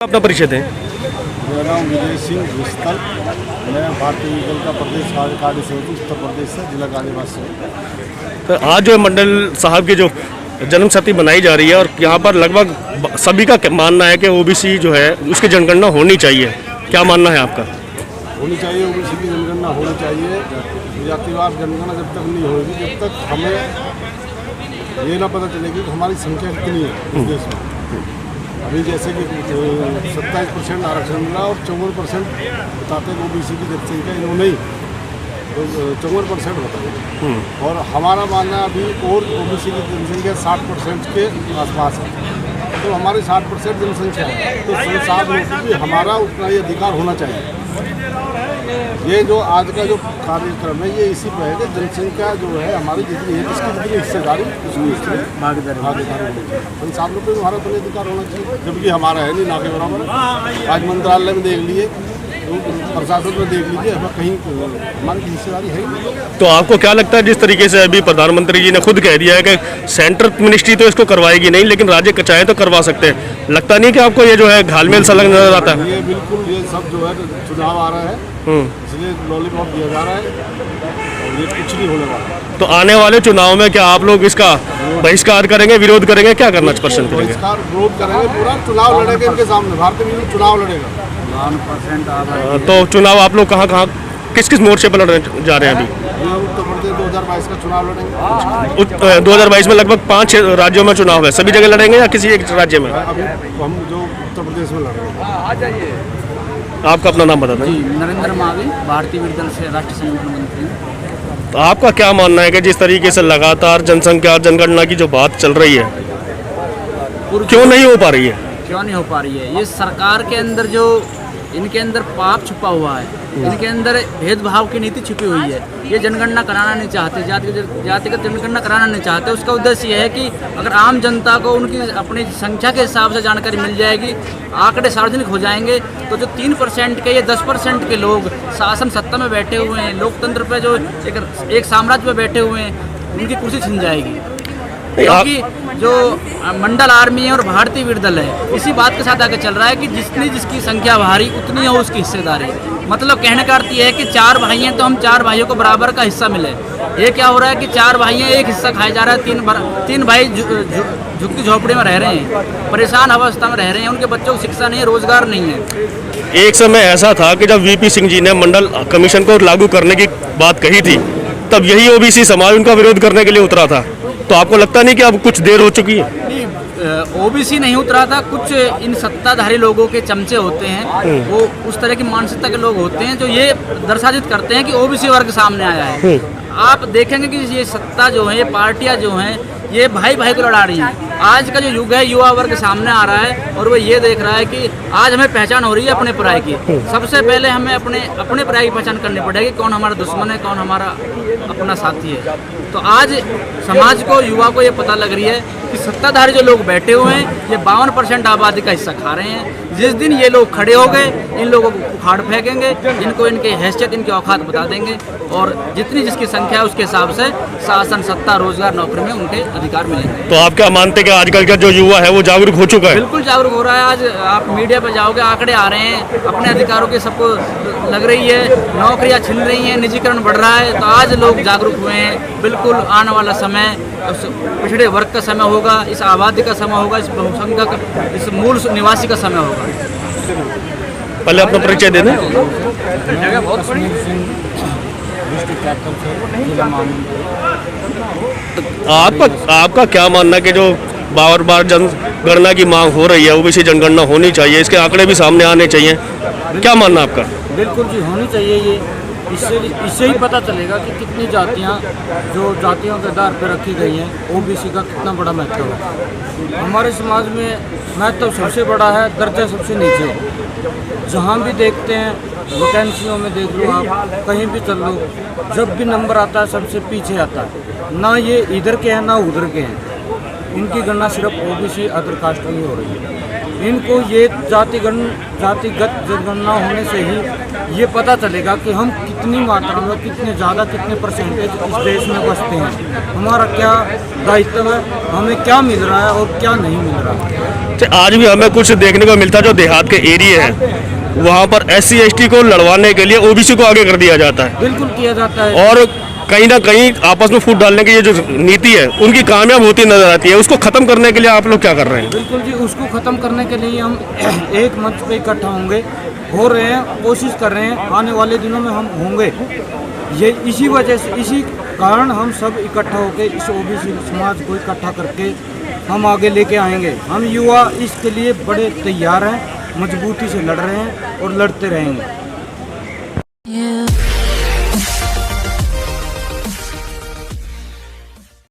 अपना परिचय दें। मेरा नाम विजय सिंह विस्तल, मैं भारतीय विकल का प्रदेश कार्यकारी समिति उत्तर प्रदेश से जिला कार्यवासी हूँ। तो आज जो मंडल साहब की जो जन्म शती बनाई जा रही है और यहाँ पर लगभग सभी का मानना है कि ओबीसी जो है उसकी जनगणना होनी चाहिए, क्या मानना है आपका? होनी चाहिए, ओबीसी की जनगणना होनी चाहिए। जातिवार जनगणना जब तक नहीं होगी, जब तक हमें ये ना पता चलेगी कि हमारी संख्या कितनी है इस देश में। अभी जैसे कि 27% आरक्षण मिला और 54% बताते हैं ओबीसी की जनसंख्या इन्होंने ही तो 54% बताया। और हमारा मानना अभी और ओबीसी की जनसंख्या 60% के आसपास है। तो हमारी 60% जनसंख्या है, तो संसाध में भी हमारा उतना ही अधिकार होना चाहिए। ये जो आज का जो कार्यक्रम है ये इसी पर है कि जनसंख्या जो है हमारी जितनी है इसकी जितनी हिस्सेदारी उसकी भागीदारी संसाधनों पर हमारा अपने अधिकार होना चाहिए, जबकि हमारा है नहीं, ना के बराबर। आज मंत्रालय में देख लिए, प्रशासन में देख लीजिए, हमें कहीं हमारी हिस्सेदारी है नहीं। तो आपको क्या लगता है, जिस तरीके से अभी प्रधानमंत्री जी ने खुद कह दिया है कि सेंट्रल मिनिस्ट्री तो इसको करवाएगी नहीं, लेकिन राज्य चाहे तो करवा सकते हैं, लगता नहीं कि आपको ये जो है घालमेल सा नजर आता है? ये बिल्कुल, ये सब जो है चुनाव आ रहा है इसलिए लॉलीपॉप दिया जा रहा है और ये कुछ नहीं होने वाला। तो आने वाले चुनाव में क्या आप लोग इसका बहिष्कार करेंगे, विरोध करेंगे, क्या करना पसंद करेंगे? बहिष्कार विरोध करेंगे, पूरा चुनाव लड़ेंगे इनके सामने, भारतीय विरोध चुनाव लड़ेगा। तो चुनाव आप लोग कहाँ किस किस मोर्चे पर लड़ने जा रहे हैं अभी? उत्तर प्रदेश 2022 का चुनाव लड़ेंगे। 2022 में लगभग 5-6 राज्यों में चुनाव है, सभी जगह लड़ेंगे या किसी एक राज्य में? अभी हम जो उत्तर प्रदेश में लड़ रहे हैं। आपका अपना नाम बता दें। जी, नरेंद्र मावी, भारतीय विकल से राष्ट्रीय संगठन मंत्री। तो आपका क्या मानना है कि जिस तरीके से लगातार जनसंख्या जनगणना की जो बात चल रही है क्यों नहीं हो पा रही है? क्यों नहीं हो पा रही है? ये सरकार के अंदर जो इनके अंदर पाप छुपा हुआ है, इनके अंदर भेदभाव की नीति छुपी हुई है। ये जनगणना कराना नहीं चाहते, जातिगत जनगणना कराना नहीं चाहते। उसका उद्देश्य यह है कि अगर आम जनता को उनकी अपनी संख्या के हिसाब से जानकारी मिल जाएगी, आंकड़े सार्वजनिक हो जाएंगे, तो जो 3% के या 10% के लोग शासन सत्ता में बैठे हुए हैं, लोकतंत्र पे जो एक साम्राज्य पे बैठे हुए हैं, उनकी कुर्सी छिन जाएगी। क्योंकि जो मंडल आर्मी है और भारतीय विरदल है, इसी बात के साथ आगे चल रहा है कि जितनी जिसकी संख्या भारी उतनी हो उसकी हिस्सेदारी। मतलब कहने का अर्थ यह है कि 4 भाई हैं तो हम 4 भाइयों को बराबर का हिस्सा मिले। ये क्या हो रहा है कि 4 भाई हैं, एक हिस्सा खाया जा रहा है, 3 भाई झुग्गी झोपड़ी में रह रहे हैं, परेशान अवस्था में रह रहे हैं, उनके बच्चों को शिक्षा नहीं है, रोजगार नहीं है। एक समय ऐसा था कि जब वीपी सिंह जी ने मंडल कमीशन को लागू करने की बात कही थी, तब यही ओबीसी समाज उनका विरोध करने के लिए उतरा था। तो आपको लगता नहीं कि अब कुछ देर हो चुकी है? ओबीसी नहीं उतरा था, कुछ इन सत्ताधारी लोगों के चमचे होते हैं, वो उस तरह की मानसिकता के लोग होते हैं जो ये दर्शायित करते हैं कि ओबीसी वर्ग सामने आया है। आप देखेंगे कि ये सत्ता जो है, ये पार्टियां जो हैं, ये भाई भाई को लड़ा रही हैं। आज का जो युग है, युवा वर्ग सामने आ रहा है और वो ये देख रहा है कि आज हमें पहचान हो रही है अपने पराये की। सबसे पहले हमें अपने पराये की पहचान करनी पड़ेगी, कौन हमारा दुश्मन है, कौन हमारा अपना साथी है। तो आज समाज को, युवा को ये पता लग रही है कि सत्ताधारी जो लोग बैठे हुए हैं, ये 52% आबादी का हिस्सा खा रहे हैं। जिस दिन ये लोग खड़े हो गए, इन लोगों को उखाड़ फेंकेंगे, इनको इनकी हैसियत, इनकी औकात बता देंगे और जितनी जिसकी संख्या है उसके हिसाब से शासन, सत्ता, रोजगार, नौकरी में उनके अधिकार मिलेंगे। तो आप क्या मानते हैं कि आजकल का जो युवा है वो जागरूक हो चुका है? बिल्कुल जागरूक हो रहा है। आज आप मीडिया पर जाओगे, आंकड़े आ रहे हैं, अपने अधिकारों की सबको लग रही है, नौकरियां छिन रही हैं, निजीकरण बढ़ रहा है। तो आज लोग जागरूक हुए हैं। बिल्कुल आने वाला समय पिछड़े वर्ग का समय होगा, इस आबादी का समय होगा, इस बहुसंख्यक, इस मूल निवासी का समय होगा। पहले अपना परिचय दे दें। आपका क्या मानना है कि जो बार बार जनगणना की मांग हो रही है, ओबीसी जनगणना होनी चाहिए, इसके आंकड़े भी सामने आने चाहिए, क्या मानना आपका? बिल्कुल जी, होनी चाहिए। ये इससे ही पता चलेगा कि कितनी जातियां जो जातियों के आधार पर रखी गई हैं, ओबीसी का कितना बड़ा महत्व है। हमारे समाज में महत्व सबसे बड़ा है, दर्जा सबसे नीचे है। जहाँ भी देखते हैं, वैकेंसियों में देख लो, आप कहीं भी चल लो, जब भी नंबर आता है सबसे पीछे आता है। ना ये इधर के हैं ना उधर के हैं। इनकी गणना सिर्फ ओबीसी अदर कास्ट में हो रही है। इनको ये जातिगत जनगणना होने से ही ये पता चलेगा कि हम कितनी मात्रा में, कितने ज़्यादा, कितने परसेंटेज इस देश में बसते हैं, हमारा क्या दायित्व है, हमें क्या मिल रहा है और क्या नहीं मिल रहा है। तो आज भी हमें कुछ देखने को मिलता है, जो देहात के एरिया हैं वहाँ पर SC ST को लड़वाने के लिए OBC को आगे कर दिया जाता है, बिल्कुल किया जाता है। और कहीं ना कहीं आपस में फूट डालने की ये जो नीति है उनकी कामयाब होती नजर आती है। उसको खत्म करने के लिए आप लोग क्या कर रहे हैं? बिल्कुल जी, उसको ख़त्म करने के लिए हम एक मंच पे इकट्ठा होंगे, हो रहे हैं, कोशिश कर रहे हैं, आने वाले दिनों में हम होंगे। ये इसी वजह से, इसी कारण हम सब इकट्ठा होकर इस OBC समाज को इकट्ठा करके हम आगे लेके आएंगे। हम युवा इसके लिए बड़े तैयार हैं, मजबूती से लड़ रहे हैं और लड़ते रहेंगे।